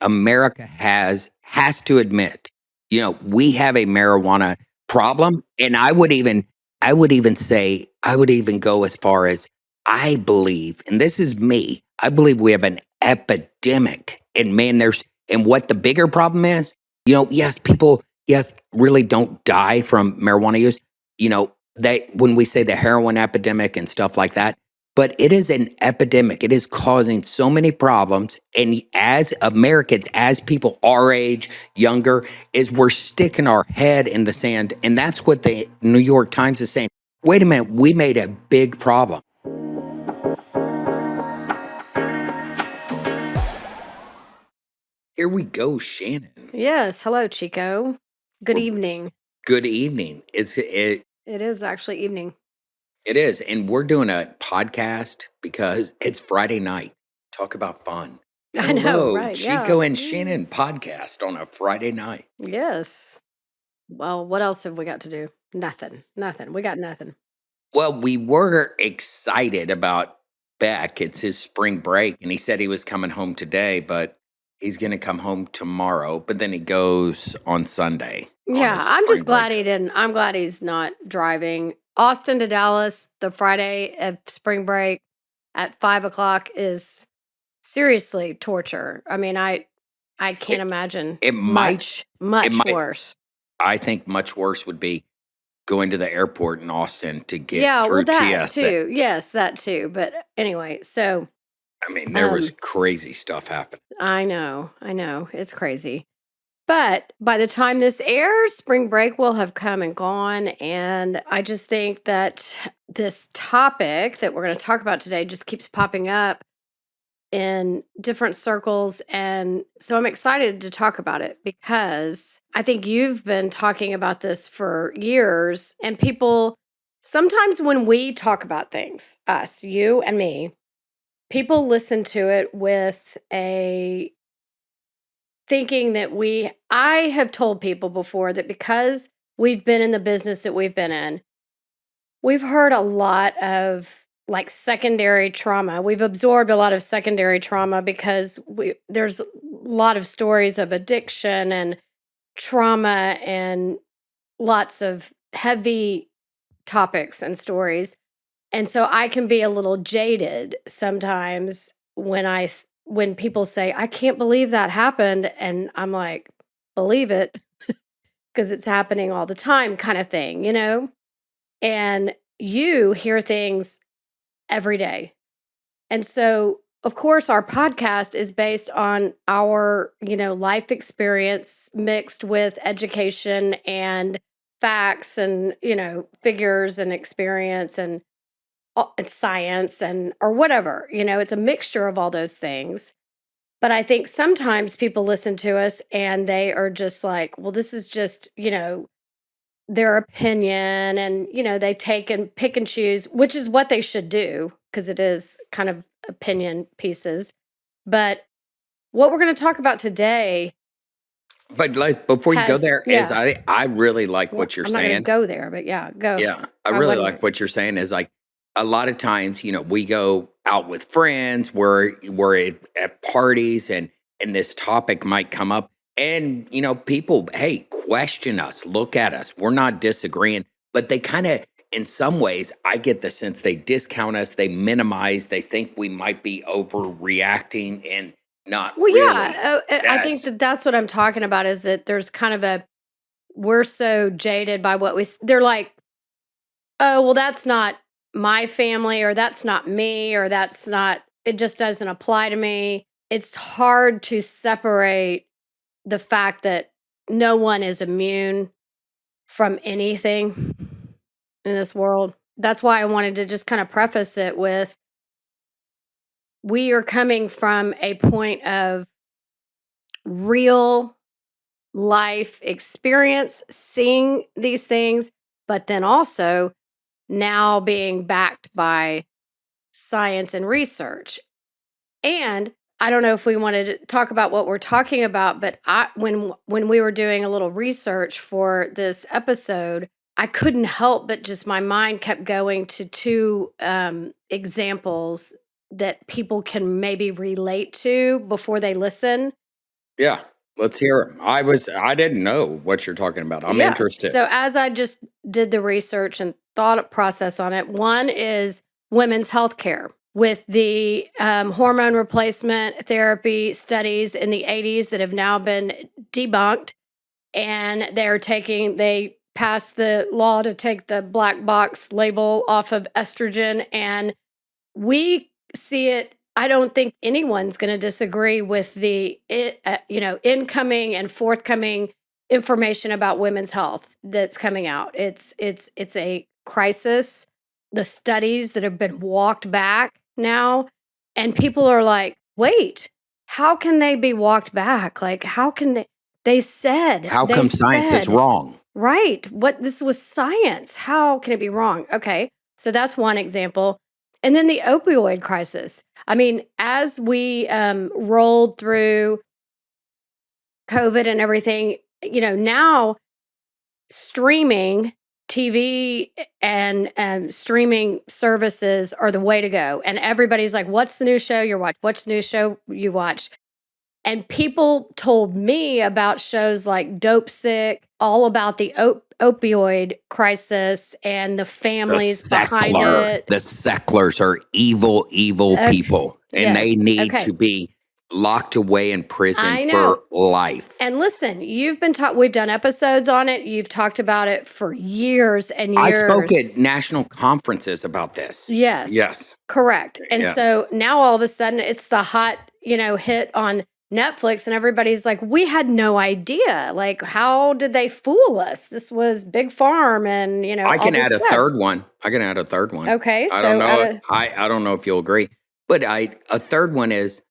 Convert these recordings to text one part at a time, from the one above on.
America has to admit, we have a marijuana problem, and I would even go as far as I believe, and this is me, I believe we have an epidemic. And man, and what the bigger problem is, yes, people, yes, really don't die from marijuana use. When we say the heroin epidemic and stuff like that, but it is an epidemic. It is causing so many problems. And as Americans, as people our age, younger, is we're sticking our head in the sand. And that's what the New York Times is saying. Wait a minute, we made a big problem. Here we go, Shannon. Yes. Hello, Chico. Good evening. Good evening. It is actually evening. It is. And we're doing a podcast because it's Friday night. Talk about fun. I know, Hello, right? Chico Yeah. and Shannon podcast on a Friday night. Yes. Well, what else have we got to do? Nothing. We got nothing. Well, we were excited about Beck. It's his spring break, and he said he was coming home today, but he's going to come home tomorrow. But then he goes on Sunday. Yeah, I'm just glad he didn't. I'm glad he's not driving. Austin to Dallas, the Friday of spring break at 5 o'clock is seriously torture. I mean, I can't imagine much worse. I think much worse would be going to the airport in Austin to get through that TSA. too. Yes, that too. But anyway, so I mean, there was crazy stuff happening. I know. It's crazy. But by the time this airs, spring break will have come and gone. And I just think that this topic that we're going to talk about today just keeps popping up in different circles. And so I'm excited to talk about it because I think you've been talking about this for years. And people, sometimes when we talk about things, us, you and me, people listen to it with a thinking that I have told people before that because we've been in the business that we've been in, we've heard a lot of like secondary trauma. We've absorbed a lot of secondary trauma because there's a lot of stories of addiction and trauma and lots of heavy topics and stories. And so I can be a little jaded sometimes when people say, I can't believe that happened. And I'm like, believe it, because it's happening all the time, kind of thing, And you hear things every day. And so, of course, our podcast is based on our, life experience mixed with education and facts and, figures and experience and science or whatever, it's a mixture of all those things. But I think sometimes people listen to us and they are just like, well, this is just, their opinion and, they take and pick and choose, which is what they should do because it is kind of opinion pieces. But what we're going to talk about today. But before you go there, is I really like what you're saying. I'm not going to go there, but yeah, go. Yeah, I really like what you're saying is like a lot of times, we go out with friends, we're at parties and this topic might come up and, people, hey, question us, look at us. We're not disagreeing, but they kind of, in some ways, I get the sense they discount us, they minimize, they think we might be overreacting and not really. Yeah, I think that's what I'm talking about is that there's kind of we're so jaded by they're like, oh, well, that's not my family or that's not me or it just doesn't apply to me. It's hard to separate the fact that no one is immune from anything in this world. That's why I wanted to just kind of preface it with we are coming from a point of real life experience, seeing these things, but then also now being backed by science and research. And I don't know if we wanted to talk about what we're talking about, but when we were doing a little research for this episode, I couldn't help but just my mind kept going to two examples that people can maybe relate to before they listen. Yeah. Let's hear 'em. I didn't know what you're talking about. I'm Yeah. interested. So as I just did the research and thought process on it, one is women's health care with the hormone replacement therapy studies in the 80s that have now been debunked. And they passed the law to take the black box label off of estrogen. And we see it. I don't think anyone's going to disagree with the incoming and forthcoming information about women's health that's coming out. It's a crisis. The studies that have been walked back now, and people are like, "Wait, how can they be walked back? Like, how can they?" How They come science is said, wrong? right. What this was science. How can it be wrong? Okay. So that's one example. And then the opioid crisis. I mean, as we rolled through COVID and everything, now streaming TV and streaming services are the way to go. And everybody's like, what's the new show you watch? What's the new show you watch? And people told me about shows like Dope Sick, all about the opioid crisis and the families behind it. The Secklers are evil, evil Okay. people, and they Yes. need Okay. to be locked away in prison I for know. life. And listen, we've done episodes on it. You've talked about it for years and I spoke years. at national conferences about this. Yes. Yes. Correct. And Yes. so now all of a sudden it's the hot, hit on Netflix, and everybody's like, we had no idea. Like, how did they fool us? This was Big Farm and, I all can this add a stuff. third one. I can add a third one. Okay. I So don't know. I don't know if you'll agree, but a third one is,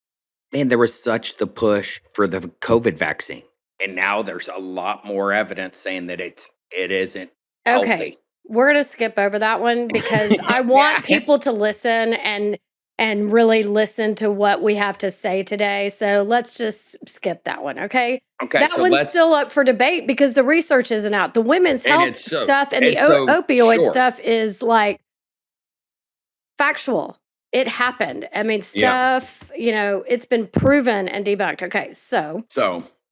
man, there was such the push for the COVID vaccine, and now there's a lot more evidence saying that it isn't okay. healthy. We're going to skip over that one because I want people to listen and really listen to what we have to say today. So let's just skip that one, okay? Okay, That so one's still up for debate because the research isn't out. The women's And health it's so- stuff and the it's so opioid short. stuff is like factual. It happened. I mean, Yeah. stuff, it's been proven and debunked. Okay, so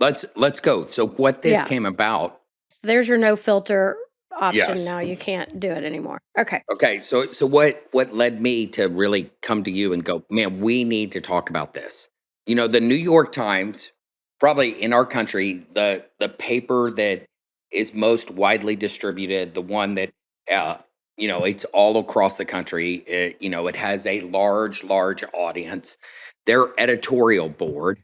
let's go. So what this Yeah. came about. there's your no filter option Yes. now. You can't do it anymore. Okay. Okay, so what led me to really come to you and go, man, we need to talk about this. The New York Times, probably in our country, the paper that is most widely distributed, the one that it's all across the country. It has a large audience. Their editorial board,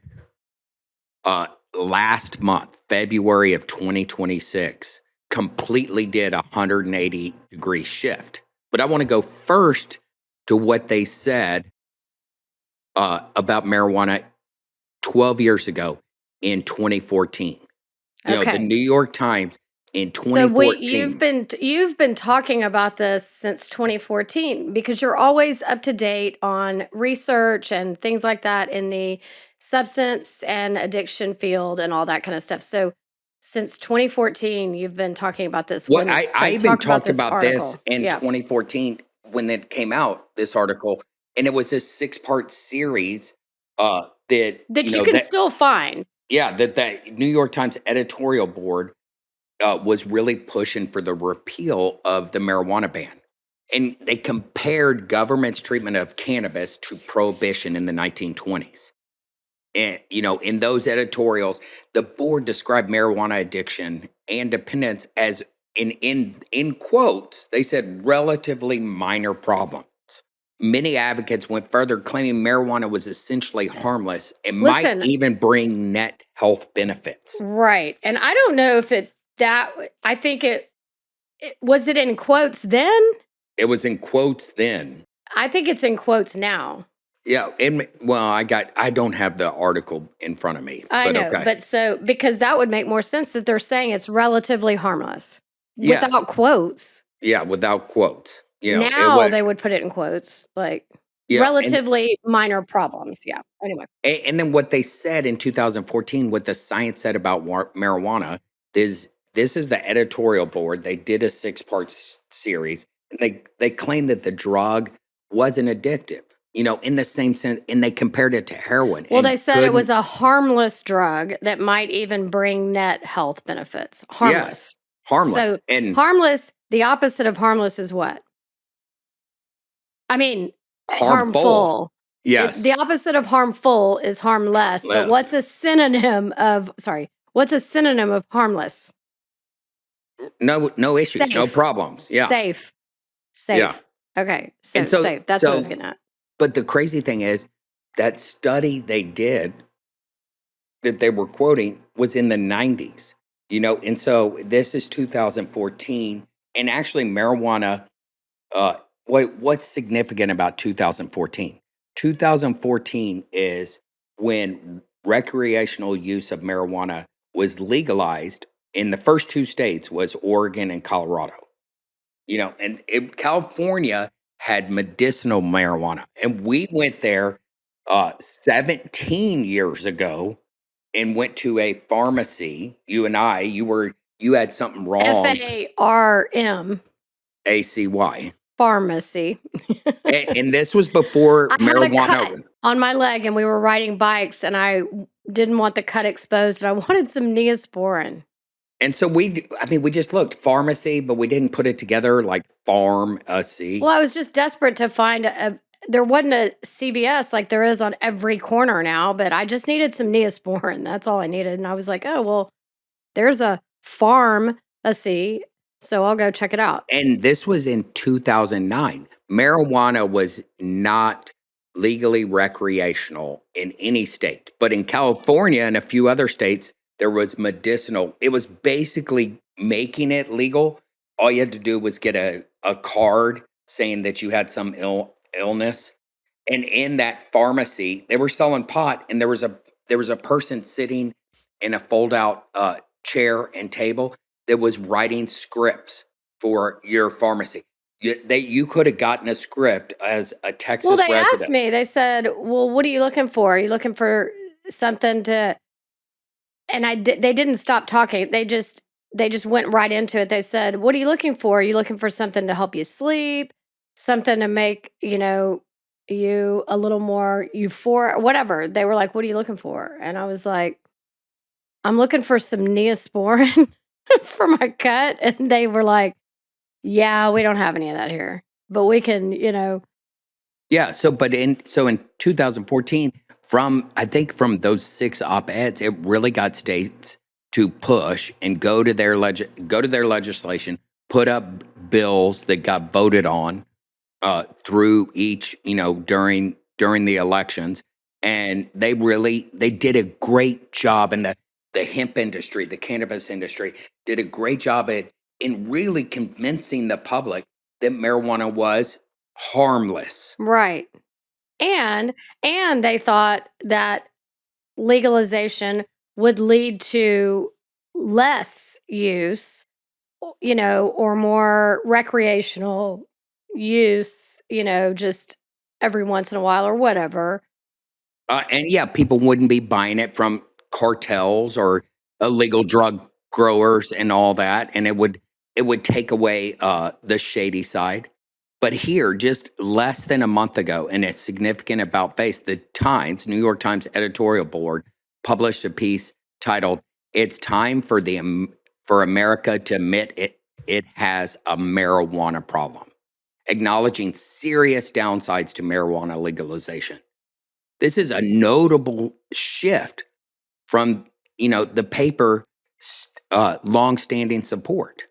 last month, February of 2026, completely did a 180-degree shift. But I want to go first to what they said about marijuana 12 years ago in 2014. Okay. The New York Times in So 2014. you've been talking about this since 2014 because you're always up to date on research and things like that in the substance and addiction field and all that kind of stuff. So since 2014, you've been talking about this. Well, when I they even talk talked about this article. in Yeah. 2014 when it came out, this article, and it was a 6-part series that You can still find. yeah, that the New York Times editorial board was really pushing for the repeal of the marijuana ban. And they compared government's treatment of cannabis to prohibition in the 1920s. And, in those editorials, the board described marijuana addiction and dependence as, in quotes, they said relatively minor problems. Many advocates went further, claiming marijuana was essentially harmless and Listen. might even bring net health benefits. Right. And I don't know if I think it was it in quotes then? It was in quotes then. I think it's in quotes now. Yeah, I don't have the article in front of me. I but know, okay. but because that would make more sense that they're saying it's relatively harmless Yes. without quotes. Yeah, without quotes. Now they would put it in quotes, like Yeah, relatively minor problems. Yeah. Anyway. and then what they said in 2014, what the science said about marijuana is this is the editorial board. They did a 6-part series, and they claimed that the drug wasn't addictive. in the same sense, and they compared it to heroin. Well, and they said it was a harmless drug that might even bring net health benefits. yes, Harmless. harmless So, and harmless, the opposite of harmless is what? I mean, harmful. harmful. Yes, The opposite of harmful is harmless, but less. what's a synonym of harmless? No issues, no Safe. problems. Yeah, Safe. yeah. Safe. Okay. And So so, safe. That's what I was getting at. but the crazy thing is that study they did that they were quoting was in the 90s, and so this is 2014. And actually, marijuana, what's significant about 2014? 2014 is when recreational use of marijuana was legalized in the first two states was Oregon and Colorado. And California had medicinal marijuana, and we went there 17 years ago and went to a pharmacy. You and I, you had something wrong. FARM. ACY. Pharmacy. And this was before I had a marijuana. cut on my leg and we were riding bikes and I didn't want the cut exposed and I wanted some Neosporin. And so we just looked pharmacy, but we didn't put it together like pharmacy. Well, I was just desperate to find there wasn't a CVS like there is on every corner now, but I just needed some Neosporin. That's all I needed. And I was like, oh, well, there's a pharmacy, so I'll go check it out. And this was in 2009. Marijuana was not legally recreational in any state, but in California and a few other states, there was medicinal. It was basically making it legal. All you had to do was get a card saying that you had some illness. And in that pharmacy, they were selling pot, and there was a person sitting in a fold-out chair and table that was writing scripts for your pharmacy. You could have gotten a script as a Texas Well, they resident. asked me, they said, well, what are you looking for? Are you looking for something to, and they didn't stop talking. They just went right into it. They said, what are you looking for? Are you looking for something to help you sleep? Something to make, you a little more euphoric, whatever. They were like, what are you looking for? And I was like, I'm looking for some Neosporin for my cut. And they were like, yeah, we don't have any of that here, but we can, Yeah. So in 2014, from those 6 op-eds, it really got states to push and go to their legislation, put up bills that got voted on through each, during the elections. And they did a great job. And the hemp industry, the cannabis industry did a great job in really convincing the public that marijuana was harmless. right. And they thought that legalization would lead to less use, or more recreational use, just every once in a while or whatever. And yeah, people wouldn't be buying it from cartels or illegal drug growers and all that, and it would take away the shady side. But here, just less than a month ago, and it's significant about face, the New York Times editorial board published a piece titled "It's Time for America to Admit it has a marijuana problem," acknowledging serious downsides to marijuana legalization. This is a notable shift from, the paper longstanding support.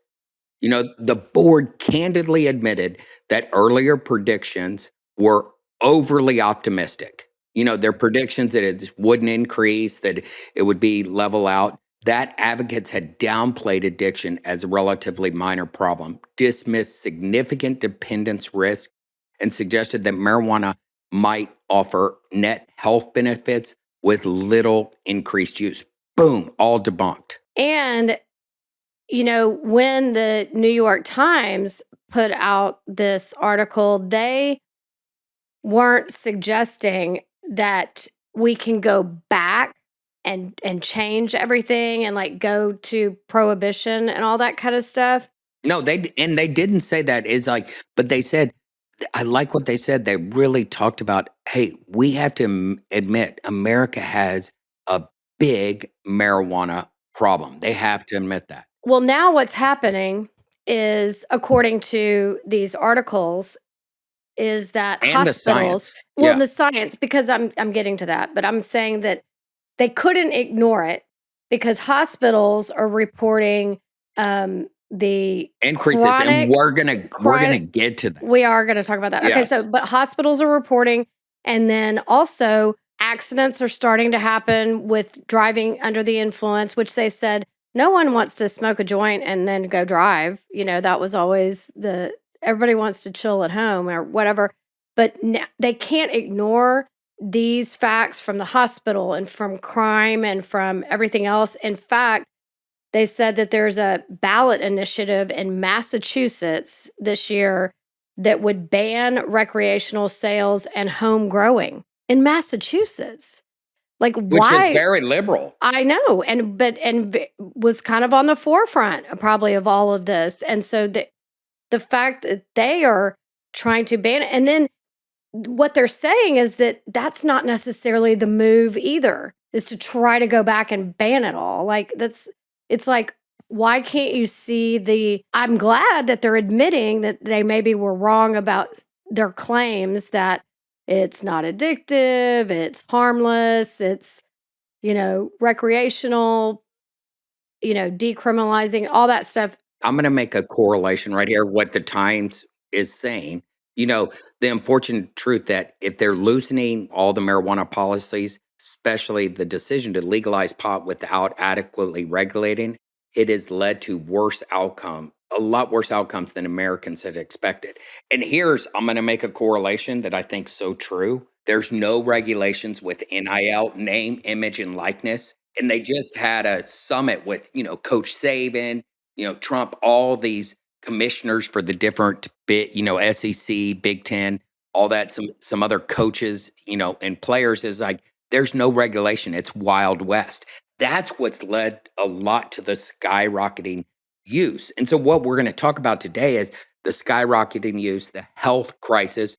The board candidly admitted that earlier predictions were overly optimistic. Their predictions that it wouldn't increase, that it would be level out, that advocates had downplayed addiction as a relatively minor problem, dismissed significant dependence risk, and suggested that marijuana might offer net health benefits with little increased use. Boom, all debunked. And when the New York Times put out this article, they weren't suggesting that we can go back and change everything and like go to prohibition and all that kind of stuff. No, they didn't say that. It's like, but they said I like what they said. They really talked about, hey, we have to admit America has a big marijuana problem. They have to admit that. Well, now what's happening is, according to these articles, is that And the hospitals, science. well, Yeah. the science, because I'm getting to that, but I'm saying that they couldn't ignore it because hospitals are reporting the Increases. And chronic we're gonna get to that. we are going to talk about that. Okay, so Yes. but hospitals are reporting, and then also accidents are starting to happen with driving under the influence, which they said no one wants to smoke a joint and then go drive. That was always everybody wants to chill at home or whatever. But they can't ignore these facts from the hospital and from crime and from everything else. In fact, they said that there's a ballot initiative in Massachusetts this year that would ban recreational sales and home growing in Massachusetts. Like, Which is why? very liberal. I know, was kind of on the forefront probably of all of this. And so the fact that they are trying to ban it, and then what they're saying is that that's not necessarily the move either, is to try to go back and ban it all. Like, it's like, why can't you see I'm glad that they're admitting that they maybe were wrong about their claims that it's not addictive, it's harmless, it's, recreational, decriminalizing, all that stuff. I'm going to make a correlation right here. What the Times is saying, the unfortunate truth that if they're loosening all the marijuana policies, especially the decision to legalize pot without adequately regulating, it has led to a lot worse outcomes than Americans had expected. And I'm going to make a correlation that I think is so true. There's no regulations with NIL, name, image, and likeness. And they just had a summit with, Coach Saban, Trump, all these commissioners for the different SEC, Big Ten, all that, some other coaches, and players is like, there's no regulation. It's Wild West. That's what's led a lot to the skyrocketing use. And so what we're going to talk about today is the skyrocketing use, the health crisis,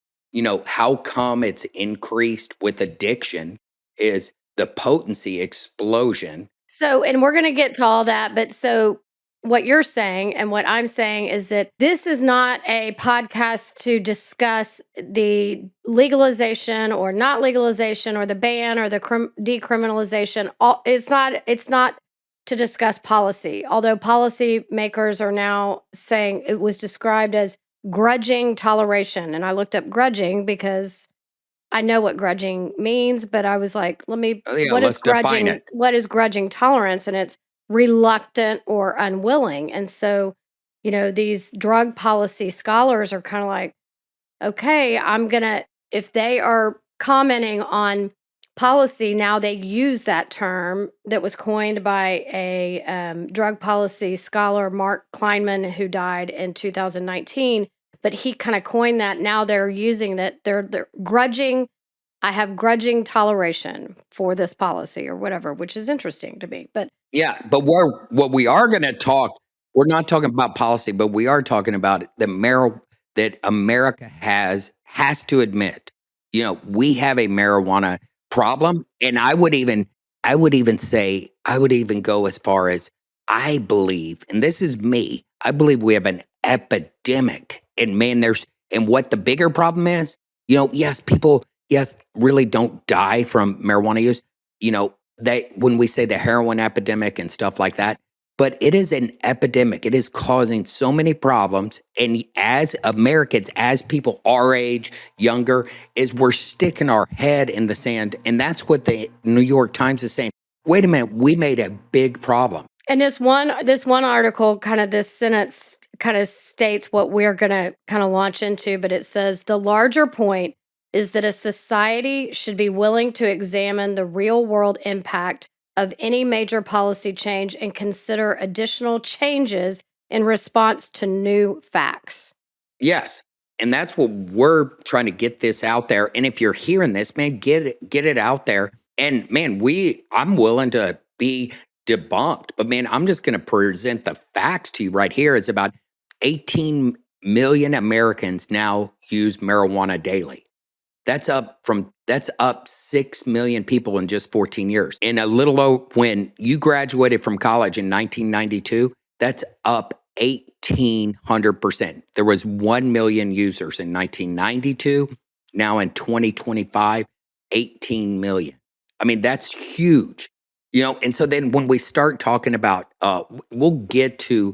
how come it's increased with addiction is the potency explosion. So, and we're going to get to all that, but so what you're saying and what I'm saying is that this is not a podcast to discuss the legalization or not legalization or the ban or the decriminalization. It's not to discuss policy, although policymakers are now saying it was described as grudging toleration. And I looked up grudging because I know what grudging means, but I was like, Let's define it. What is grudging tolerance? And it's reluctant or unwilling. And so, these drug policy scholars are kind of like, okay, if they are commenting on policy, now they use that term that was coined by a drug policy scholar, Mark Kleinman, who died in 2019. But he kind of coined that. Now they're using that. They're grudging. I have grudging toleration for this policy or whatever, which is interesting to me. But yeah, but what we are going to talk, we're not talking about policy, but we are talking about that America has to admit. We have a marijuana problem, and I would even go as far as I believe, and this is me, I believe we have an epidemic. And man, and what the bigger problem is, people really don't die from marijuana use. When we say the heroin epidemic and stuff like that, but it is an epidemic. It is causing so many problems. And as Americans, as people our age, younger, is we're sticking our head in the sand. And that's what the New York Times is saying. Wait a minute, we made a big problem. And this one article, kind of this sentence kind of states what we're going to kind of launch into, but it says the larger point is that a society should be willing to examine the real world impact of any major policy change and consider additional changes in response to new facts. Yes. And that's what we're trying to get this out there. And if you're hearing this, man, get it out there. And man, I'm willing to be debunked, but man, I'm just going to present the facts to you right here. It's about 18 million Americans now use marijuana daily. That's up 6 million people in just 14 years. In a little when you graduated from college in 1992, that's up 1,800%. There was 1 million users in 1992. Now in 2025, 18 million. I mean, that's huge. And so then when we start talking about, we'll get to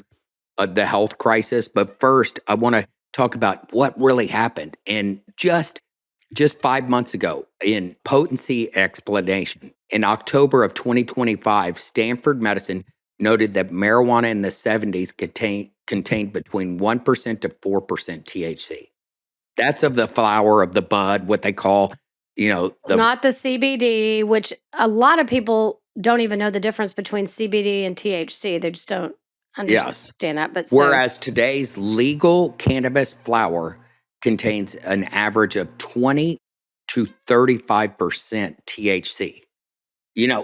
the health crisis, but first I want to talk about what really happened. And just 5 months ago, in potency explanation, in October of 2025, Stanford Medicine noted that marijuana in the 70s contained between 1% to 4% THC. That's of the flower of the bud, what they call, It's not the CBD, which a lot of people don't even know the difference between CBD and THC. They just don't yes. understand that. But Whereas today's legal cannabis flower contains an average of 20 to 35% THC.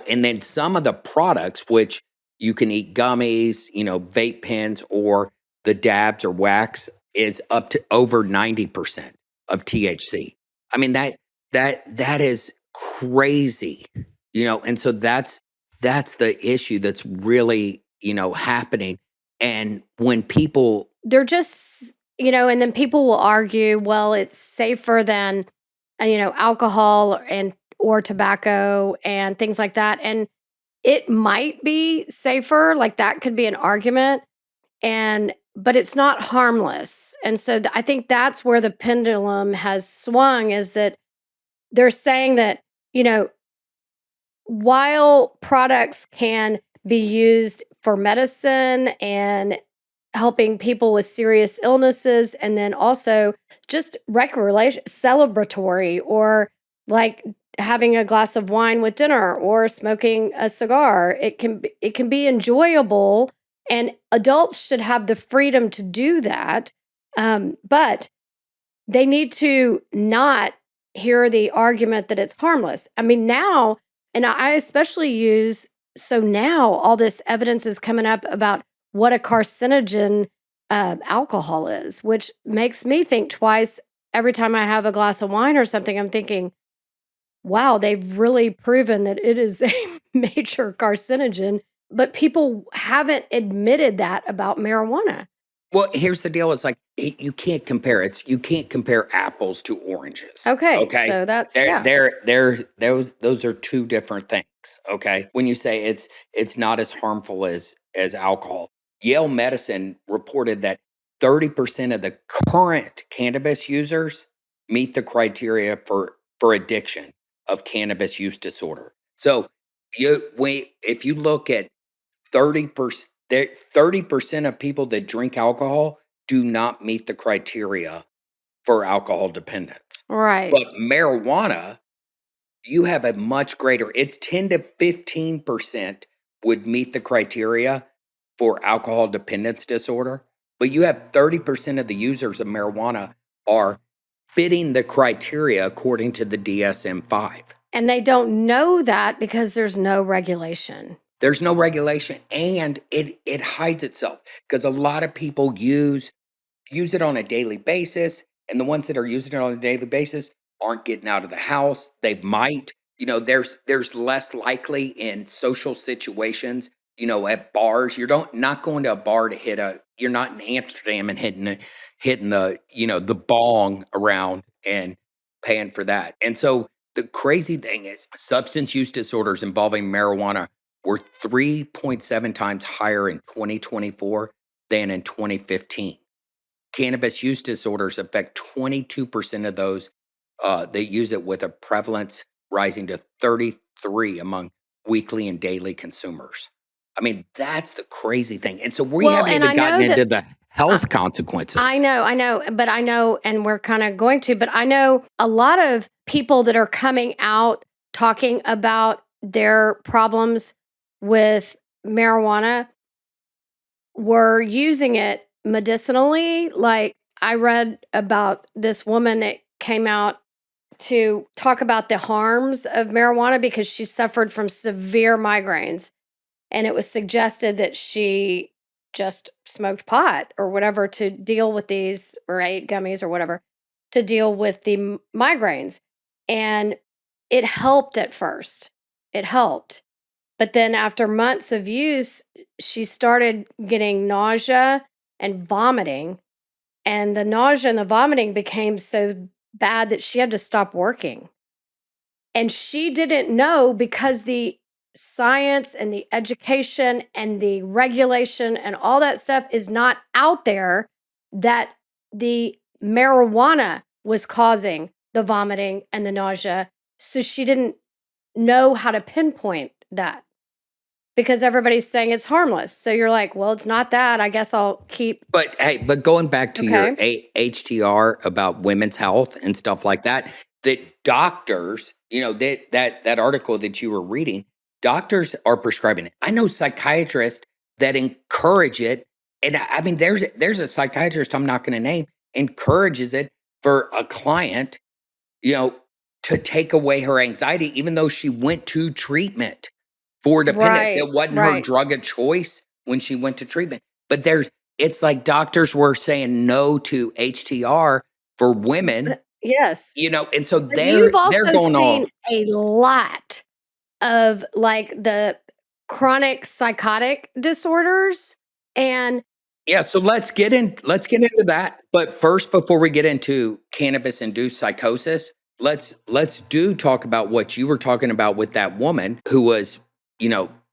And then some of the products, which you can eat gummies, vape pens, or the dabs or wax, is up to over 90% of THC. I mean, that is crazy, and so that's the issue that's really, happening. And when people, they're just, and then people will argue, well, it's safer than, alcohol or tobacco and things like that. And it might be safer, like that could be an argument. But it's not harmless. And so I think that's where the pendulum has swung, is that they're saying that, while products can be used for medicine and helping people with serious illnesses, and then also just recreation, celebratory, or like having a glass of wine with dinner or smoking a cigar, it can be enjoyable, and adults should have the freedom to do that. But they need to not hear the argument that it's harmless. I mean, now, and I especially so now all this evidence is coming up about what a carcinogen alcohol is, which makes me think twice every time I have a glass of wine or something. I'm thinking, wow, they've really proven that it is a major carcinogen, but people haven't admitted that about marijuana. well, here's the deal. It's like you can't compare. You can't compare apples to oranges. Okay, so that's those are two different things. Okay, when you say it's not as harmful as alcohol, Yale Medicine reported that 30% of the current cannabis users meet the criteria for addiction of cannabis use disorder. So if you look at 30%. 30% of people that drink alcohol do not meet the criteria for alcohol dependence. right. But marijuana, you have a much greater, it's 10 to 15% would meet the criteria for alcohol dependence disorder. But you have 30% of the users of marijuana are fitting the criteria according to the DSM-5. And they don't know that because there's no regulation. There's no regulation, and it hides itself because a lot of people use it on a daily basis, and the ones that are using it on a daily basis aren't getting out of the house. They might, there's less likely in social situations, at bars. You're not going to a bar to you're not in Amsterdam and hitting the, the bong around and paying for that. And so the crazy thing is substance use disorders involving marijuana were 3.7 times higher in 2024 than in 2015. Cannabis use disorders affect 22% of those that use it, with a prevalence rising to 33 among weekly and daily consumers. I mean, that's the crazy thing. And so we haven't even gotten into the health consequences. I know, but I know, and we're kind of going to, but I know a lot of people that are coming out talking about their problems with marijuana were using it medicinally. Like, I read about this woman that came out to talk about the harms of marijuana because she suffered from severe migraines, and it was suggested that she just smoked pot or whatever to deal with these, or ate gummies or whatever. to deal with the migraines. And it helped at first. It helped. But then after months of use, she started getting nausea and vomiting. And the nausea and the vomiting became so bad that she had to stop working. And she didn't know, because the science and the education and the regulation and all that stuff is not out there, that the marijuana was causing the vomiting and the nausea. So she didn't know how to pinpoint that, because everybody's saying it's harmless. So you're like, well, it's not that. I guess I'll keep. But hey, but going back to your Okay. HTR about women's health and stuff like that, that doctors, that article that you were reading, doctors are prescribing it. I know psychiatrists that encourage it, and I mean, there's a psychiatrist I'm not going to name encourages it for a client, you know, to take away her anxiety, even though she went to treatment for dependence. Right. It wasn't her Right. drug of choice when she went to treatment. But it's like doctors were saying no to HTR for women, Yes. and so But you've they're also going seen all. a lot of, like, the chronic psychotic disorders, and Yeah, so let's get into that. But first, before we get into cannabis induced psychosis, let's do talk about what you were talking about with that woman who was,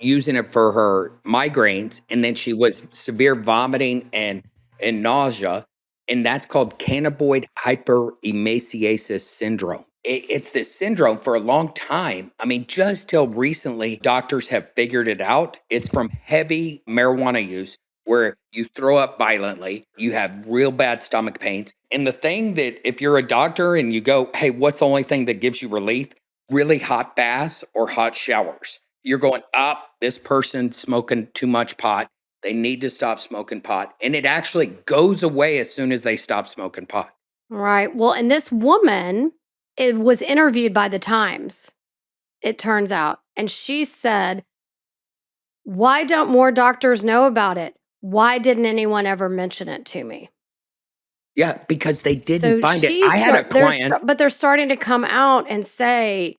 using it for her migraines, and then she was severe vomiting and nausea, and that's called cannabinoid hyperemasiasis syndrome. It's this syndrome for a long time. I mean, just till recently, doctors have figured it out. It's from heavy marijuana use where you throw up violently, you have real bad stomach pains. And the thing that, if you're a doctor and you go, hey, what's the only thing that gives you relief? Really hot baths or hot showers. You're going, up, this person's smoking too much pot. They need to stop smoking pot. And it actually goes away as soon as they stop smoking pot. right. Well, and this woman, it was interviewed by the Times, it turns out, and she said, "Why don't more doctors know about it? Why didn't anyone ever mention it to me?" Yeah, because they didn't So find it. I had a client. but they're starting to come out and say,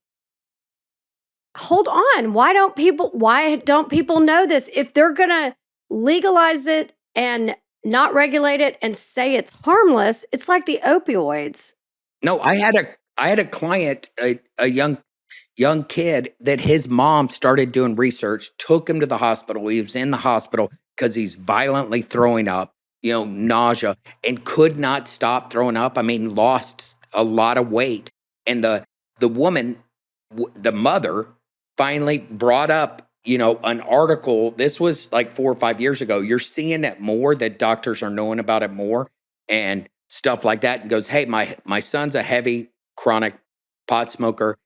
"Hold on, why don't people know this? If they're going to legalize it and not regulate it and say it's harmless, it's like the opioids." No, I had a client, a young kid that his mom started doing research, took him to the hospital. He was in the hospital because he's violently throwing up, nausea, and could not stop throwing up. I mean, lost a lot of weight. And the woman, the mother, finally brought up, an article. This was like 4 or 5 years ago. You're seeing it more, that doctors are knowing about it more and stuff like that. And goes, hey, my son's a heavy chronic pot smoker.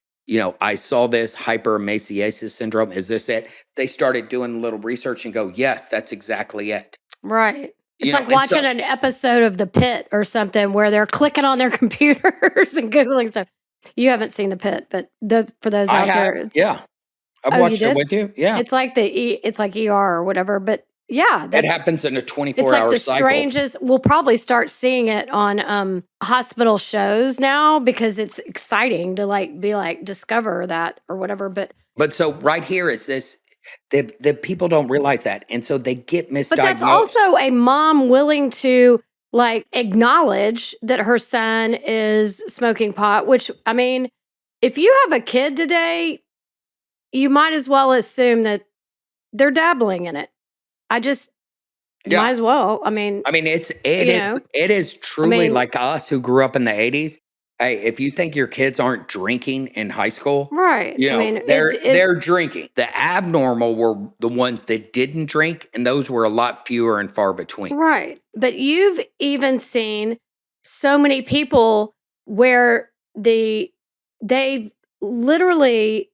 I saw this hyperemasiasis syndrome. Is this it? They started doing a little research and go, yes, that's exactly it. Right. It's like And so, watching an episode of The Pit or something where they're clicking on their computers and Googling stuff. You haven't seen The Pit, but for those I out have, there. yeah, I've Oh, you watched it did? with you. Yeah. It's like it's like ER or whatever, but yeah, It that's happens in a it's 24 like hour the cycle. strangest. We'll probably start seeing it on hospital shows now, because it's exciting to be like discover that or whatever. But so right here is this, the people don't realize that. And so they get But that's misdiagnosed. also a mom willing to acknowledge that her son is smoking pot, which, I mean, if you have a kid today, you might as well assume that they're dabbling in it. You Yeah. might as well. I mean, I mean, it you is know, it is I truly mean, like us who grew up in the 80s. Hey, if you think your kids aren't drinking in high school, right. I mean, they're drinking. The abnormal were the ones that didn't drink, and those were a lot fewer and far between. right. But you've even seen so many people where they've literally,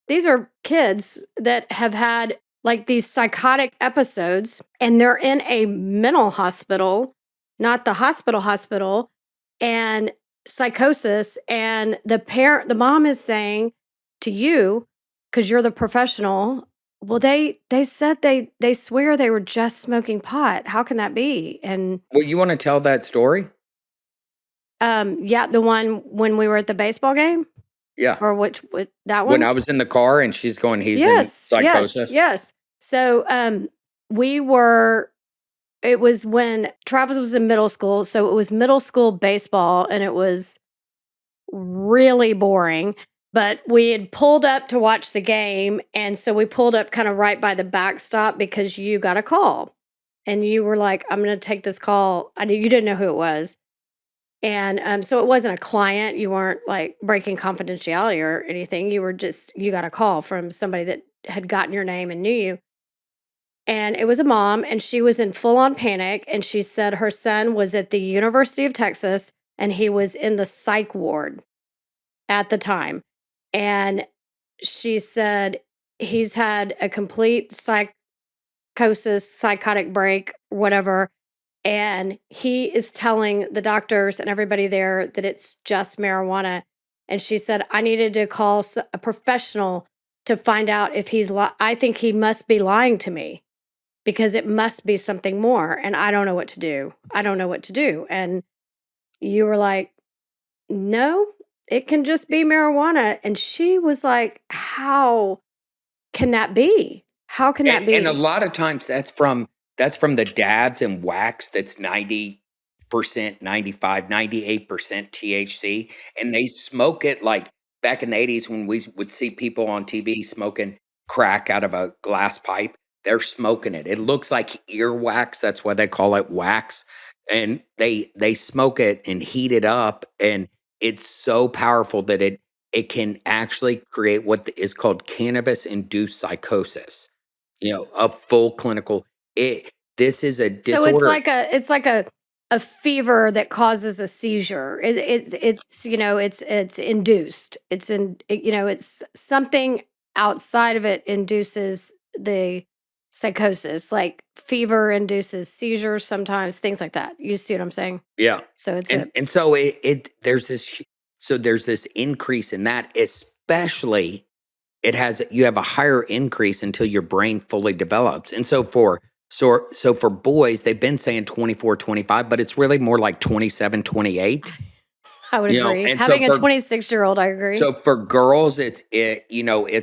these are kids that have had these psychotic episodes, and they're in a mental hospital, not the hospital, and psychosis. And the mom is saying to you, because you're the professional, well, they said they swear they were just smoking pot. How can that be? And Well, you want to tell that story? Yeah, the one when we were at the baseball game, Yeah. or that When one? I was in the car and she's going, he's in Yes, yes, psychosis. yes. So, we were. It was when Travis was in middle school, so it was middle school baseball, and it was really boring. But we had pulled up to watch the game, and so we pulled up kind of right by the backstop because you got a call, and you were like, "I'm going to take this call." You didn't know who it was, and so it wasn't a client. You weren't like breaking confidentiality or anything. You got a call from somebody that had gotten your name and knew you. And it was a mom, and she was in full on panic. And she said her son was at the University of Texas and he was in the psych ward at the time. And she said he's had a complete psychosis, psychotic break, whatever. And he is telling the doctors and everybody there that it's just marijuana. And she said, I needed to call a professional to find out if I think he must be lying to me because it must be something more. And I don't know what to do. I don't know what to do. And you were like, no, it can just be marijuana. And she was like, how can that be? How can that And a be? lot of times that's from the dabs and wax that's 90%, 95, 98% THC. And they smoke it like back in the 80s when we would see people on TV smoking crack out of a glass pipe. They're smoking it. It looks like earwax. That's why they call it wax. And they smoke it and heat it up. And it's so powerful that it can actually create what is called cannabis induced psychosis, a full clinical this is a So it's disorder. like a fever that causes a seizure. It's induced. It's something outside of it induces the psychosis, like fever induces seizures sometimes, things like that. You see what I'm saying? Yeah. So it's And so there's this increase in that, especially you have a higher increase until your brain fully develops. And so for boys, they've been saying 24, 25, but it's really more like 27, 28. I would agree. And so Having a for 26-year-old, I agree. so for girls, it's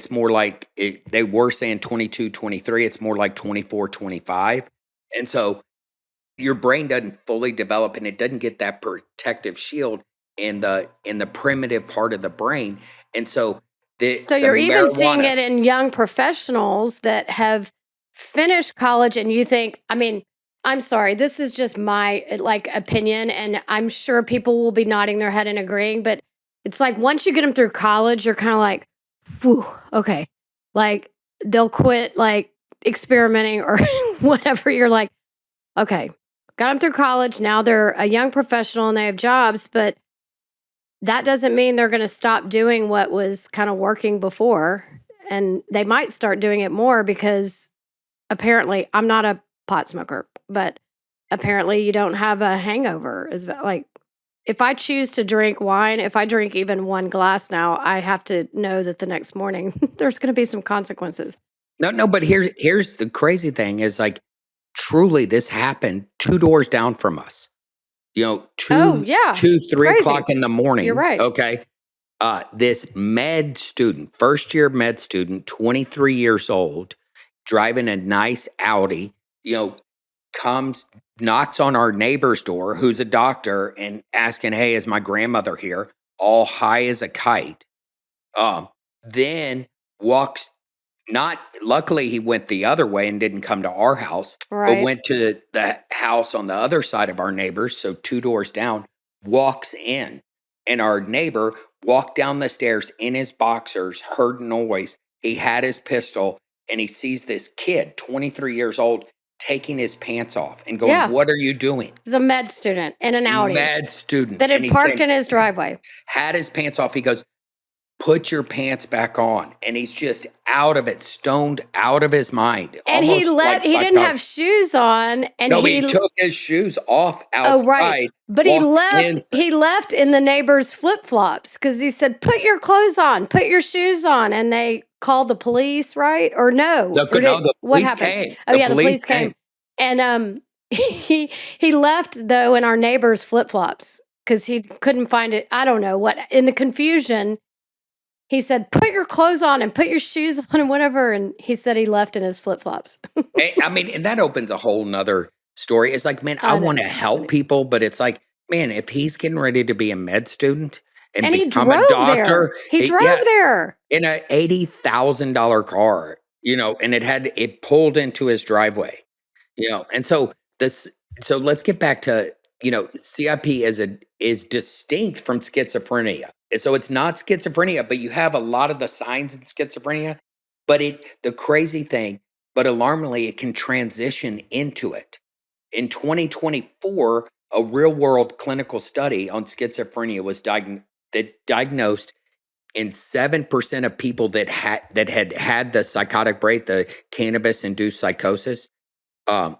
more like they were saying 22, 23. It's more like 24, 25. And so your brain doesn't fully develop and it doesn't get that protective shield in the primitive part of the brain. And so So the you're even seeing marijuana. it in young professionals that have finished college and you think, I mean, I'm sorry, this is just my like opinion and I'm sure people will be nodding their head and agreeing, but it's like once you get them through college, you're kind of like, whew, okay. Like they'll quit like experimenting or whatever. You're like, okay, got them through college. Now they're a young professional and they have jobs, but that doesn't mean they're going to stop doing what was kind of working before. And they might start doing it more because apparently I'm not a pot smoker, but apparently you don't have a hangover. Like if I choose to drink wine, if I drink even one glass now, I have to know that the next morning there's going to be some consequences. No, but here's the crazy thing is like truly this happened 2 doors down from us. Oh, Two, yeah. two, It's 3 o'clock crazy. in the morning. You're right. Okay. This med student, first year med student, 23 years old, driving a nice Audi, comes, knocks on our neighbor's door, who's a doctor, and asking, "Hey, is my grandmother here?" All high as a kite. Then walks. Not luckily, he went the other way and didn't come to our house, but Right. went to the house on the other side of our neighbors, so 2 doors down. Walks in, and our neighbor walked down the stairs in his boxers, heard noise. He had his pistol, and he sees this kid, 23 years old, taking his pants off and going, Yeah. "What are you doing?" He's a med student in an Audi Med student. that And had he's parked saying, in his driveway. had his pants off. He goes, "Put your pants back on." And he's just out of it, stoned out of his mind. And he Almost like he didn't have psychotic. shoes on and No, he took his shoes off oh right. outside, But walked in. he left in the neighbor's flip-flops cuz he said put your clothes on, put your shoes on and they called the police, right? Or no? No, Or the what police happened? came. Oh The yeah, the police police came. And he left though in our neighbor's flip-flops. because he couldn't find it. I don't know what. In the confusion, he said, "Put your clothes on and put your shoes on and whatever." And he said he left in his flip flops. I mean, and that opens a whole nother story. It's like, man, I I know, want to it's help funny. people, but it's like, man, if he's getting ready to be a med student and And he become a drove there. doctor, He drove yeah, there. in a $80,000 car, and it pulled into his driveway, and this, so let's get back to, CIP is distinct from schizophrenia. And so it's not schizophrenia, but you have a lot of the signs in schizophrenia. But the crazy thing, but alarmingly, it can transition into it. In 2024, a real world clinical study on schizophrenia was diagnosed in 7% of people that had the psychotic break, the cannabis induced psychosis, um,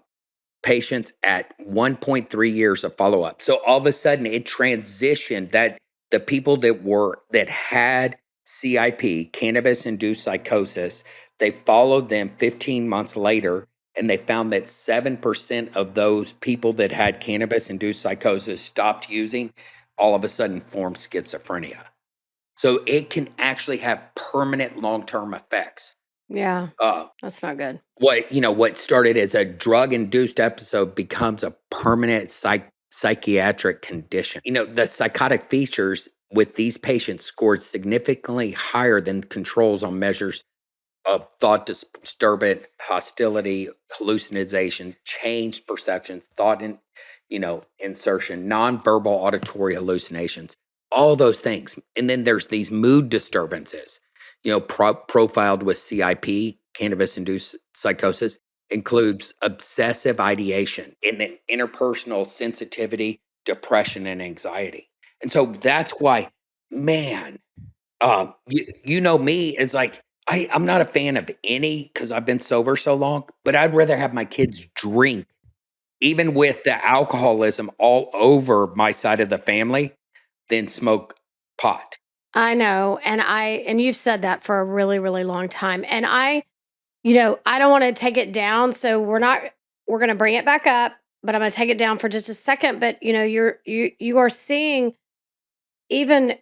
patients at 1.3 years of follow up. So all of a sudden, it transitioned that the people that had CIP, cannabis induced psychosis, they followed them 15 months later, and they found that 7% of those people that had cannabis induced psychosis stopped using, all of a sudden formed schizophrenia. So it can actually have permanent long-term effects. Yeah, Uh, that's not good. what started as a drug-induced episode becomes a permanent psychiatric condition. The psychotic features with these patients scored significantly higher than controls on measures of thought disturbance, hostility, hallucination, changed perception, insertion, nonverbal auditory hallucinations, all those things. And then there's these mood disturbances, profiled with CIP, cannabis-induced psychosis, includes obsessive ideation and then interpersonal sensitivity, depression, and anxiety. And so that's why, man, you know me, it's like, I'm not a fan of any because I've been sober so long, but I'd rather have my kids drink, even with the alcoholism all over my side of the family, than smoke pot. I know. And you've said that for a really, really long time. And I don't want to take it down. So we're going to bring it back up, but I'm going to take it down for just a second. But you are seeing even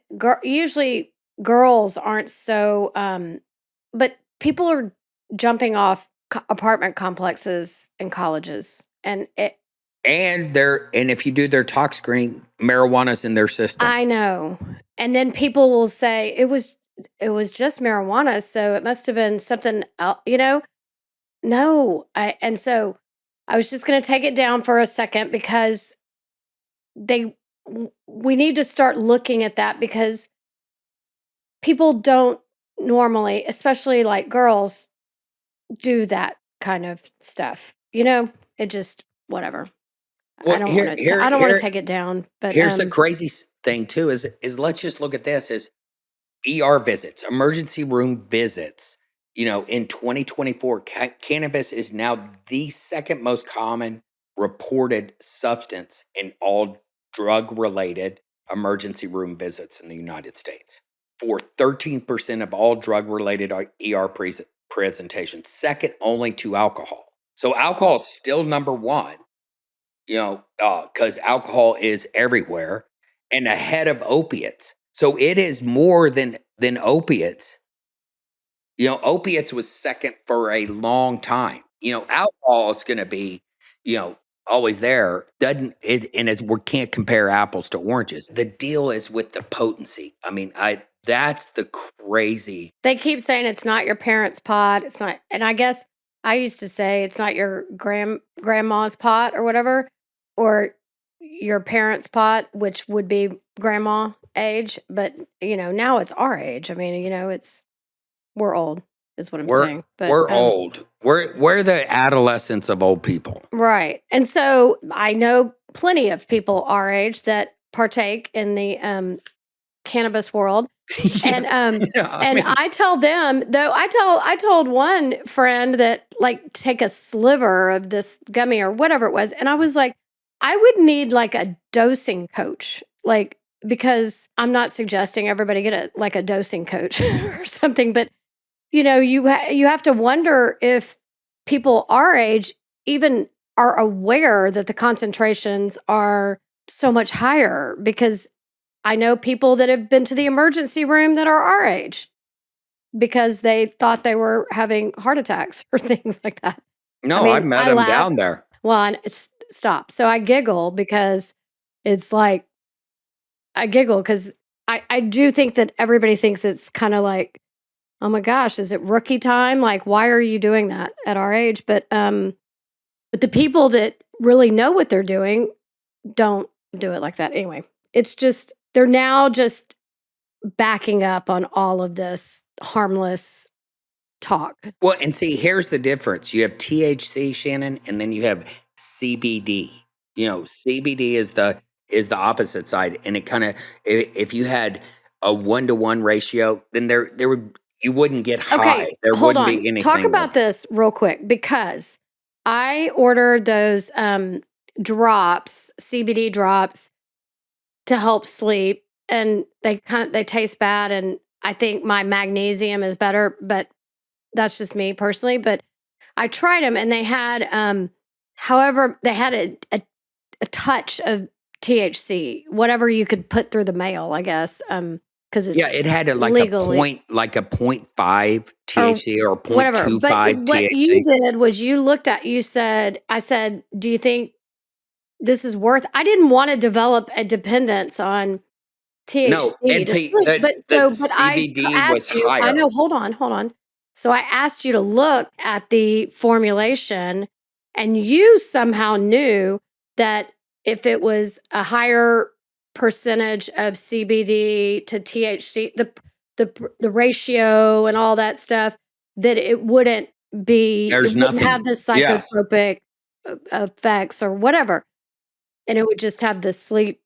usually girls aren't so, but people are jumping off apartment complexes in colleges and And if you do their tox screen, marijuana's in their system. I know. And then people will say it was just marijuana, so it must have been something else. No, and so I was just going to take it down for a second because we need to start looking at that because people don't normally, especially like girls, do that kind of stuff. It just whatever. I Well, don't here, want to. here, I don't want to here, take it down, but here's the crazy thing too: is let's just look at this as ER visits, emergency room visits. In 2024, cannabis is now the second most common reported substance in all drug-related emergency room visits in the United States. For 13% of all drug-related ER presentations, second only to alcohol. So alcohol is still number one, because alcohol is everywhere and ahead of opiates. So it is more than opiates. Opiates was second for a long time. Alcohol is going to be, always there. Doesn't it? And we can't compare apples to oranges. The deal is with the potency. I mean, that's the crazy. they keep saying it's not your parents' pot. It's not, and I guess I used to say it's not your grandma's pot or whatever, or your parents' pot, which would be grandma age. But now it's our age. I mean, we're old, is what I'm We're saying. But we're old. We're the adolescents of old people. right, and so I know plenty of people our age that partake in the cannabis world. And Yeah, I mean, I tell them though, I told one friend that like take a sliver of this gummy or whatever it was, and I was like, I would need like a dosing coach, like because I'm not suggesting everybody get a dosing coach or something, but you have to wonder if people our age even are aware that the concentrations are so much higher because I know people that have been to the emergency room that are our age because they thought they were having heart attacks or things like that. I No, I mean, met I him laugh. down there. Well, and stop. So I giggle because it's like, I giggle because I do think that everybody thinks it's kind of like, oh my gosh, is it rookie time? Like, why are you doing that at our age? But the people that really know what they're doing don't do it like that. Anyway, it's just, they're now just backing up on all of this harmless talk. Well, and see, here's the difference. You have THC, Shannon, and then you have CBD. CBD is the opposite side, and it kind of, if you had a 1-to-1 ratio, then there would, you wouldn't get high. Okay, There hold wouldn't on. be anything. Talk about this real quick because I ordered those drops, CBD drops, to help sleep, and they taste bad, and I think my magnesium is better, but that's just me personally. But I tried them, and they had, however, they had a touch of THC, whatever you could put through the mail, I guess, because Yeah, it's it had a legally like a 0.5 or THC or whatever. But 0.25 what you THC. did was you said, I said, do you think this is worth? I didn't want to develop a dependence on No, THC and to see, sleep, the but I CBD was asked you. I higher. know. Hold on. So I asked you to look at the formulation, and you somehow knew that if it was a higher percentage of CBD to THC, the ratio and all that stuff, that it wouldn't There's have nothing. the Yes. psychotropic effects or whatever, and it would just have the sleep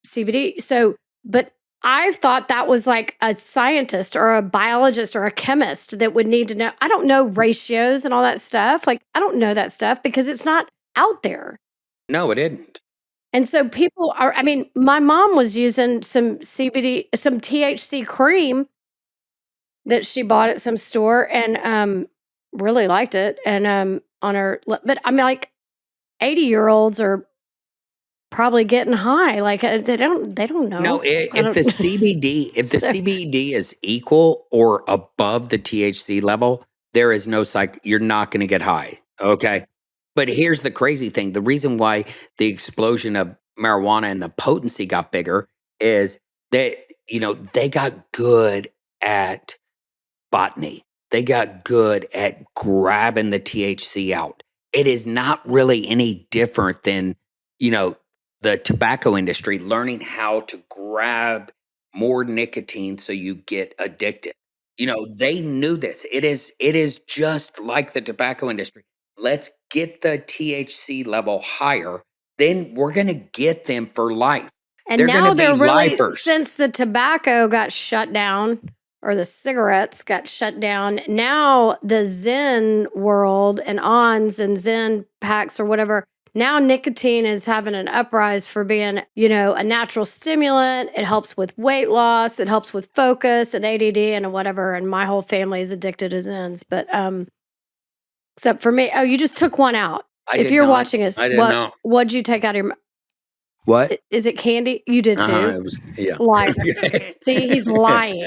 CBD. So, but I thought that was like a scientist or a biologist or a chemist that would need to know. I don't know ratios and all that stuff. Like, I don't know that stuff because it's not out there. No, it didn't. And so people are, I mean, my mom was using some CBD, some THC cream that she bought at some store and really liked it. And on her, but I mean, like 80-year-olds are probably getting high. Like they don't know. No, I if don't. the CBD, if the So- CBD is equal or above the THC level, there is no you're not going to get high. Okay. But here's the crazy thing. The reason why the explosion of marijuana and the potency got bigger is that, they got good at botany. They got good at grabbing the THC out. It is not really any different than, the tobacco industry learning how to grab more nicotine so you get addicted. They knew this. It is just like the tobacco industry. Let's get the THC level higher. Then we're going to get them for life. And They're now gonna be they're really, lifers. since the tobacco got shut down or the cigarettes got shut down, now the Zen world and ons and Zen packs or whatever, now nicotine is having an uprise for being, a natural stimulant. It helps with weight loss. It helps with focus and ADD and whatever. And my whole family is addicted to Zens, but except for me. Oh, you just took one out. If you're watching us, I didn't know. what'd you take out of your mouth? What? Is it candy? You did too. It was, yeah. Liar. See, he's lying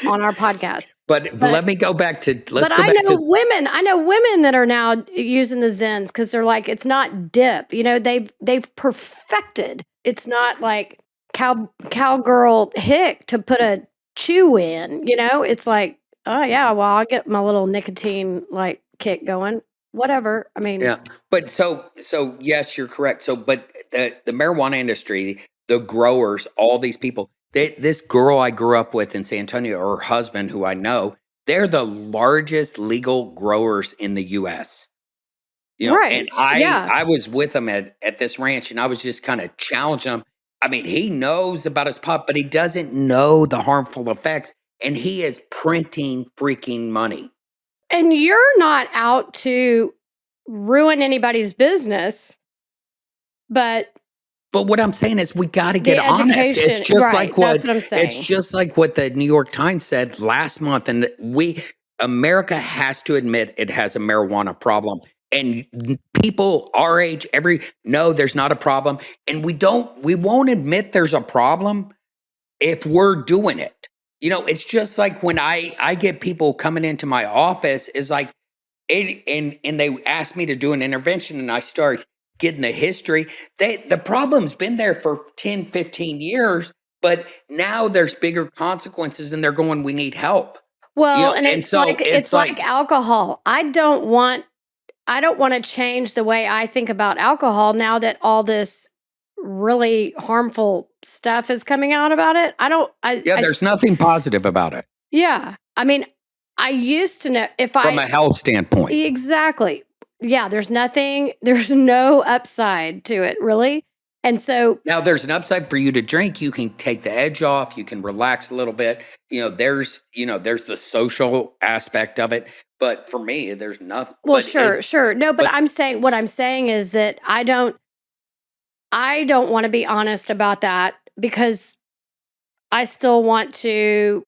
on our podcast. But let me go back to. Let's go I back know to women. I know women that are now using the Zens because they're like, it's not dip. They've perfected. It's not like cowgirl hick to put a chew in. It's like, oh yeah, well I'll get my little nicotine like kick going. Whatever. I mean, yeah. But so yes, you're correct. So, but the marijuana industry, the growers, all these people. This girl I grew up with in San Antonio, her husband, who I know, they're the largest legal growers in the U.S. right? And I was with them at this ranch, and I was just kind of challenging him. I mean, he knows about his pot, but he doesn't know the harmful effects, and he is printing freaking money. And you're not out to ruin anybody's business, but what I'm saying is we got to get honest. It's just right, that's what I'm saying. It's just like what the New York Times said last month, and America has to admit it has a marijuana problem. and people our age, no, there's not a problem. And we won't admit there's a problem if we're doing it. It's just like when I get people coming into my office, is like, and they ask me to do an intervention, and I start getting the history. The problem's been there for 10, 15 years, but now there's bigger consequences, and they're going, we need help. Well, and And so it's like alcohol. I don't want to change the way I think about alcohol now that all this really harmful stuff is coming out about it. there's nothing positive about it. Yeah. I mean, I used to know from a health standpoint. Exactly. Yeah, there's no upside to it, really. And so now there's an upside for you to drink. You can take the edge off. You can relax a little bit. There's the social aspect of it. But for me, there's nothing. Well, sure. No, but what I'm saying is that I don't want to be honest about that, because I still want to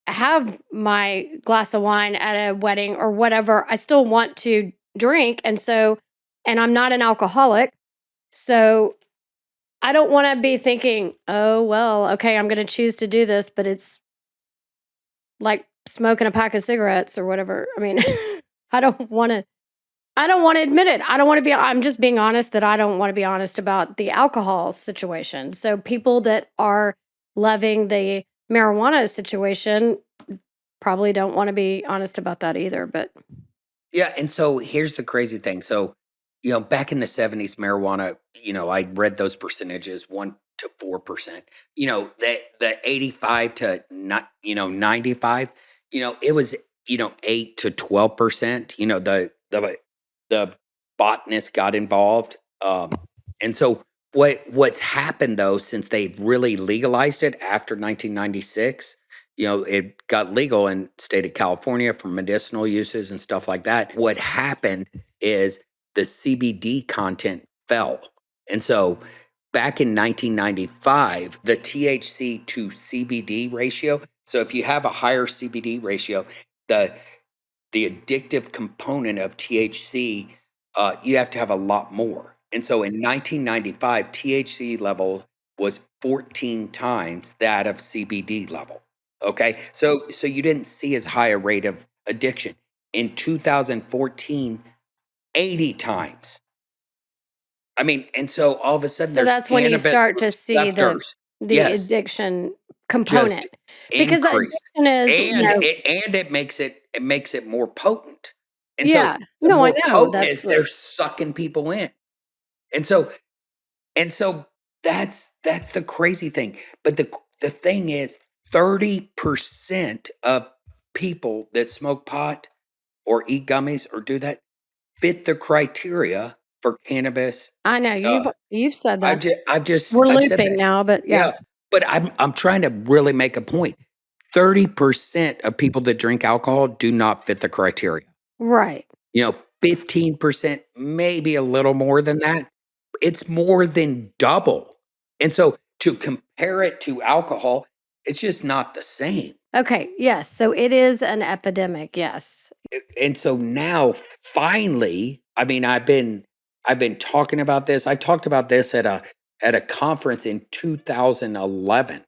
have my glass of wine at a wedding or whatever. I still want to drink. And I'm not an alcoholic. So I don't want to be thinking, oh, well, okay, I'm going to choose to do this, but it's like smoking a pack of cigarettes or whatever. I mean, I don't want to admit it. I'm just being honest that I don't want to be honest about the alcohol situation. So people that are loving the marijuana situation probably don't want to be honest about that either. But yeah. And so here's the crazy thing. So, back in the 70s, marijuana, I read those percentages, 1 to 4%. The 85 to 95, it was 8 to 12%. The botanist got involved, and so what's happened though, since they've really legalized it after 1996, it got legal in the state of California for medicinal uses and stuff like that. What happened is the CBD content fell. And so back in 1995, the THC to CBD ratio, so if you have a higher CBD ratio, the addictive component of THC, you have to have a lot more. And so in 1995, THC level was 14 times that of CBD level. Okay, so you didn't see as high a rate of addiction. In 2014, 80 times. I mean, and so all of a sudden, so that's when you start to see the addiction component, because addiction is, and it makes it more potent. And yeah, so no, I know they're sucking people in, and so that's the crazy thing. But the thing is, 30% of people that smoke pot or eat gummies or do that fit the criteria for cannabis. I know you've said that. We're looping now, but yeah. But I'm trying to really make a point. 30% of people that drink alcohol do not fit the criteria. Right. 15%, maybe a little more than that. It's more than double. And so to compare it to alcohol, it's just not the same. Okay. Yes. So it is an epidemic. Yes. And so now finally, I mean, I've been talking about this. I talked about this at a conference in 2011,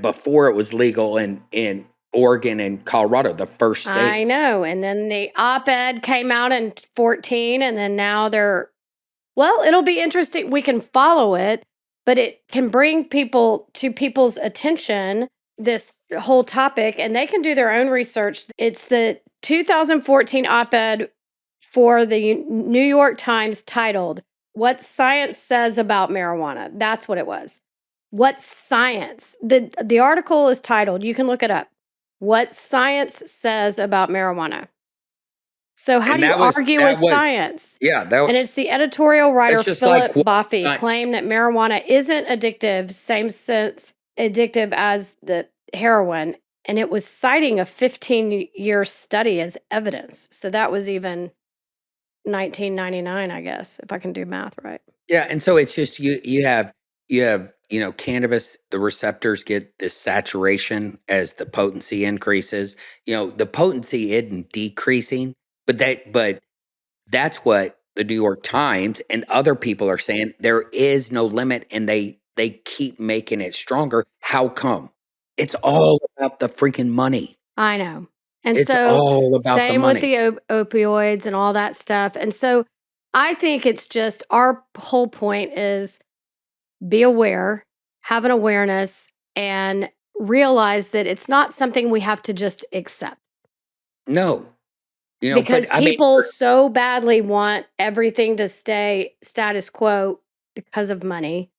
before it was legal in Oregon and Colorado, the first states. I know. And then the op-ed came out in 14, and then now it'll be interesting. We can follow it, but it can bring people to people's attention, this whole topic, and they can do their own research. It's the 2014 op-ed for the New York Times titled, "What Science Says About Marijuana." That's what it was. What science? The article is titled, you can look it up, "What Science Says About Marijuana." So how do you argue with science? Yeah. And it's the editorial writer, Philip Boffey, claimed that marijuana isn't addictive, same sense addictive as the heroin. And it was citing a 15-year study as evidence. So that was even 1999, I guess, if I can do math right. Yeah. And so it's just, you have, cannabis, the receptors get this saturation as the potency increases. The potency isn't decreasing, but That's what the New York Times and other people are saying. There is no limit, and they keep making it stronger. How come? It's all about the freaking money. I know. And It's so, all about the same with money. the opioids and all that stuff. And so, I think it's just our whole point is be aware, have an awareness, and realize that it's not something we have to just accept. No, but Because I mean, people so badly want everything to stay status quo because of money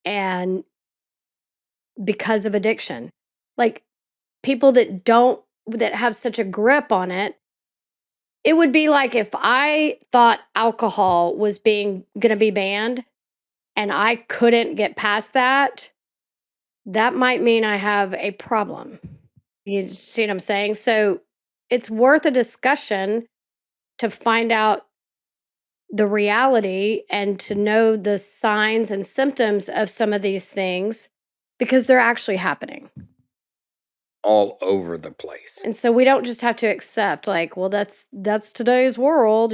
and because of addiction. Like people that have such a grip on it, it would be like if I thought alcohol was being gonna be banned and I couldn't get past that, that might mean I have a problem. You see what I'm saying? So it's worth a discussion to find out the reality and to know the signs and symptoms of some of these things because they're actually happening. all over the place. And so we don't just have to accept like, well, that's today's world,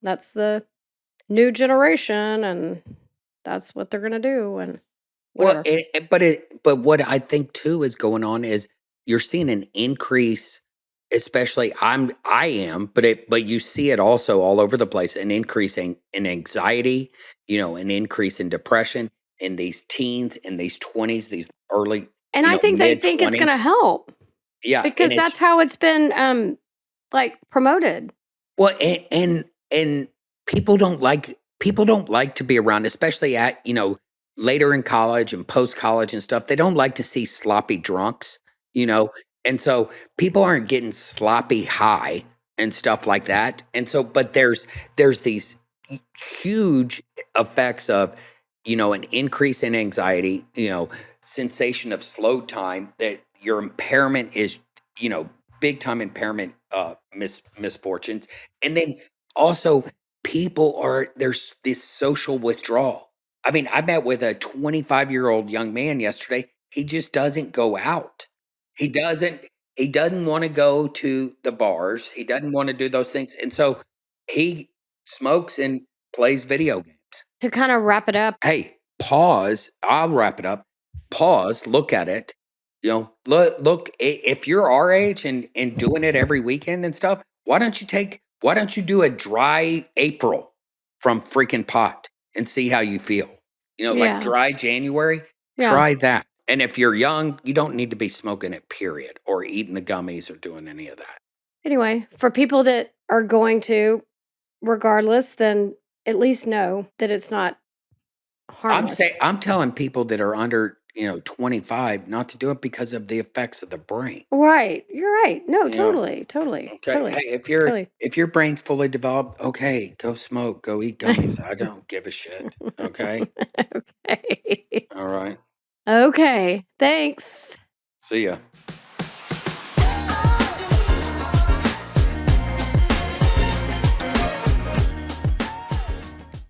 That's the new generation and that's what they're going to do and Well, whatever. but what I think too is going on is you're seeing an increase, especially I am, but you see it also all over the place, an increase in anxiety, an increase in depression in these teens, in these 20s, these early, And I think they mid think it's going 20s. to help Yeah, and because that's how it's been like promoted. well, and people don't like to be around, especially at later in college and post college and stuff. They don't like to see sloppy drunks, you know, and so people aren't getting sloppy high and stuff like that. And so, but there's these huge effects of an increase in anxiety, sensation of slow time, that your impairment is big time impairment, misfortunes. And then also there's this social withdrawal. I mean, I met with a 25-year-old young man yesterday. He just doesn't go out. He doesn't he doesn't want to go to the bars. He doesn't want to do those things. And so he smokes and plays video games. To kind of wrap it up, Hey, pause. I'll wrap it up. Pause, look at it. Look, if you're our age and doing it every weekend and stuff, why don't you do a dry April from freaking pot and see how you feel? Like yeah. dry January, Yeah. try that. And if you're young, you don't need to be smoking it, period, or eating the gummies or doing any of that. Anyway, for people that are going to regardless, then at least know that it's not harmless. I'm telling people that are under, 25 not to do it because of the effects of the brain. Right. You're right. No, You know? totally, totally, Okay. totally, Hey, totally. if your brain's fully developed, okay, go smoke, go eat gummies. I don't give a shit. Okay. Okay. All right. Okay. Thanks. See ya.